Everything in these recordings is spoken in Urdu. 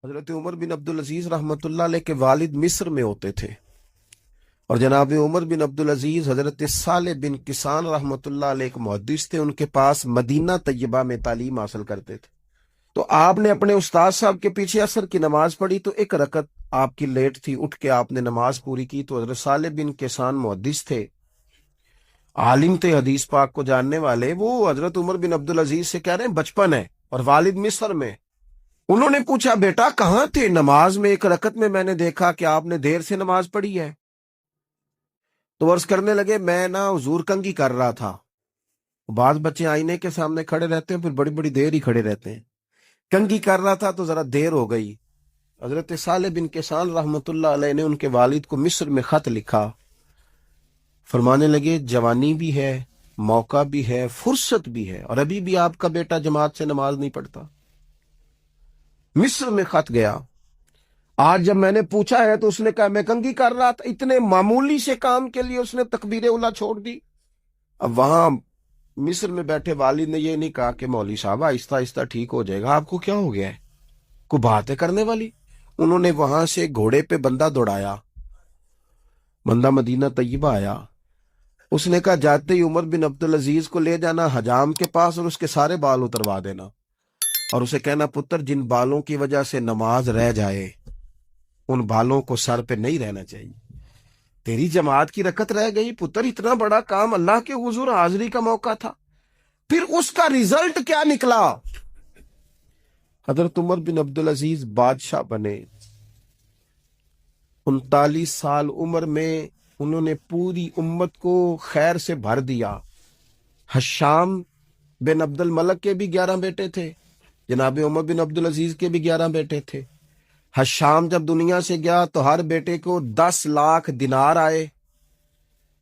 حضرت عمر بن عبدالعزیز رحمۃ اللہ علیہ کے والد مصر میں ہوتے تھے، اور جناب عمر بن عبدالعزیز حضرت صالح بن کسان رحمۃ اللہ علیہ کے محدث تھے، ان کے پاس مدینہ طیبہ میں تعلیم حاصل کرتے تھے۔ تو آپ نے اپنے استاد صاحب کے پیچھے عصر کی نماز پڑھی، تو ایک رکعت آپ کی لیٹ تھی، اٹھ کے آپ نے نماز پوری کی۔ تو حضرت صالح بن کسان محدث تھے، عالم تھے، حدیث پاک کو جاننے والے، وہ حضرت عمر بن عبدالعزیز سے کہہ رہے ہیں بچپن ہے اور والد مصر میں۔ انہوں نے پوچھا بیٹا کہاں تھے؟ نماز میں ایک رکعت میں نے دیکھا کہ آپ نے دیر سے نماز پڑھی ہے۔ تو عرض کرنے لگے میں حضور کنگھی کر رہا تھا۔ بعض بچے آئینے کے سامنے کھڑے رہتے ہیں، پھر بڑی بڑی دیر ہی کھڑے رہتے ہیں۔ کنگھی کر رہا تھا تو ذرا دیر ہو گئی۔ حضرت صالح بن کسان رحمۃ اللہ علیہ نے ان کے والد کو مصر میں خط لکھا، فرمانے لگے جوانی بھی ہے، موقع بھی ہے، فرصت بھی ہے، اور ابھی بھی آپ کا بیٹا جماعت سے نماز نہیں پڑھتا۔ مصر میں خط گیا۔ آج جب میں نے پوچھا ہے تو اس نے کہا میں کنگھی کر رہا تھا۔ اتنے معمولی سے کام کے لیے اس نے تکبیر اولیٰ چھوڑ دی۔ اب وہاں مصر میں بیٹھے والد نے یہ نہیں کہا کہ مولوی صاحب آہستہ آہستہ ٹھیک ہو جائے گا، آپ کو کیا ہو گیا ہے، کوئی بات ہے کرنے والی؟ انہوں نے وہاں سے گھوڑے پہ بندہ دوڑایا، بندہ مدینہ طیبہ آیا۔ اس نے کہا جاتے ہی عمر بن عبدالعزیز کو لے جانا حجام کے پاس اور اس کے سارے بال اتروا دینا، اور اسے کہنا پتر جن بالوں کی وجہ سے نماز رہ جائے ان بالوں کو سر پہ نہیں رہنا چاہیے۔ تیری جماعت کی رکعت رہ گئی پتر، اتنا بڑا کام، اللہ کے حضور حاضری کا موقع تھا۔ پھر اس کا ریزلٹ کیا نکلا؟ حضرت عمر بن عبدالعزیز بادشاہ بنے۔ 39 سال عمر میں انہوں نے پوری امت کو خیر سے بھر دیا۔ حشام بن عبد الملک کے بھی 11 بیٹے تھے، جناب عمر بن عبدالعزیز کے بھی 11 بیٹے تھے۔ حشام جب دنیا سے گیا تو ہر بیٹے کو 10 لاکھ دینار آئے،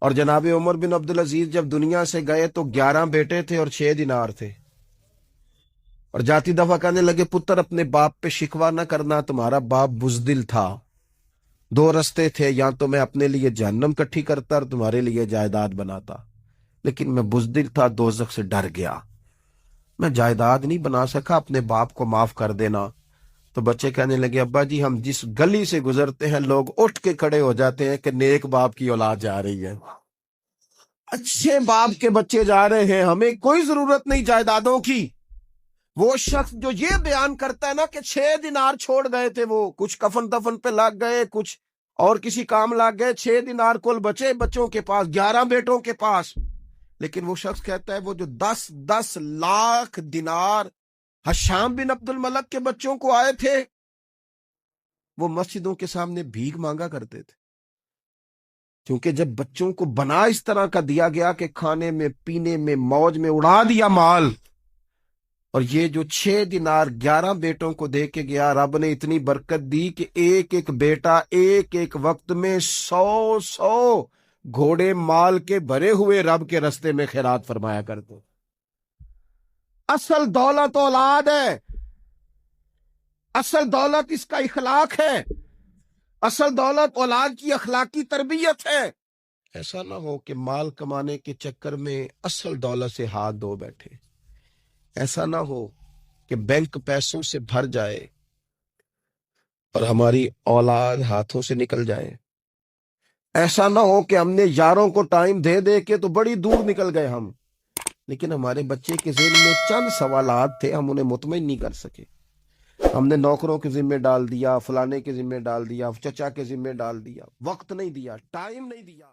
اور جناب عمر بن عبدالعزیز جب دنیا سے گئے تو 11 بیٹے تھے اور 6 دینار تھے۔ اور جاتی دفعہ کہنے لگے پتر اپنے باپ پہ شکوہ نہ کرنا، تمہارا باپ بزدل تھا، 2 رستے تھے، یا تو میں اپنے لیے جہنم کٹھی کرتا اور تمہارے لیے جائیداد بناتا، لیکن میں بزدل تھا، دوزخ سے ڈر گیا، میں جائیداد نہیں بنا سکا، اپنے باپ کو معاف کر دینا۔ تو بچے کہنے لگے ابا جی ہم جس گلی سے گزرتے ہیں لوگ اٹھ کے کھڑے ہو جاتے ہیں کہ نیک باپ کی اولاد جا رہی ہے، اچھے باپ کے بچے جا رہے ہیں، ہمیں کوئی ضرورت نہیں جائیدادوں کی۔ وہ شخص جو یہ بیان کرتا ہے نا کہ 6 دینار چھوڑ گئے تھے، وہ کچھ کفن دفن پہ لگ گئے، کچھ اور کسی کام لگ گئے، 6 دینار کل بچے بچوں کے پاس، 11 بیٹوں کے پاس۔ لیکن وہ شخص کہتا ہے وہ جو 10 لاکھ دینار حشام بن عبد الملک کے بچوں کو آئے تھے، وہ مسجدوں کے سامنے بھیک مانگا کرتے تھے، کیونکہ جب بچوں کو بنا اس طرح کا دیا گیا کہ کھانے میں پینے میں موج میں اڑا دیا مال، اور یہ جو 6 دینار 11 بیٹوں کو دے کے گیا، رب نے اتنی برکت دی کہ ایک ایک بیٹا ایک ایک وقت میں 100 گھوڑے مال کے بھرے ہوئے رب کے رستے میں خیرات فرمایا کرتے۔ اصل دولت اولاد ہے، اصل دولت اس کا اخلاق ہے، اصل دولت اولاد کی اخلاقی تربیت ہے۔ ایسا نہ ہو کہ مال کمانے کے چکر میں اصل دولت سے ہاتھ دھو بیٹھے، ایسا نہ ہو کہ بینک پیسوں سے بھر جائے اور ہماری اولاد ہاتھوں سے نکل جائے، ایسا نہ ہو کہ ہم نے یاروں کو ٹائم دے دے کے تو بڑی دور نکل گئے ہم، لیکن ہمارے بچے کے ذہن میں چند سوالات تھے، ہم انہیں مطمئن نہیں کر سکے، ہم نے نوکروں کے ذمہ ڈال دیا، فلانے کے ذمہ ڈال دیا، چچا کے ذمہ ڈال دیا، وقت نہیں دیا، ٹائم نہیں دیا۔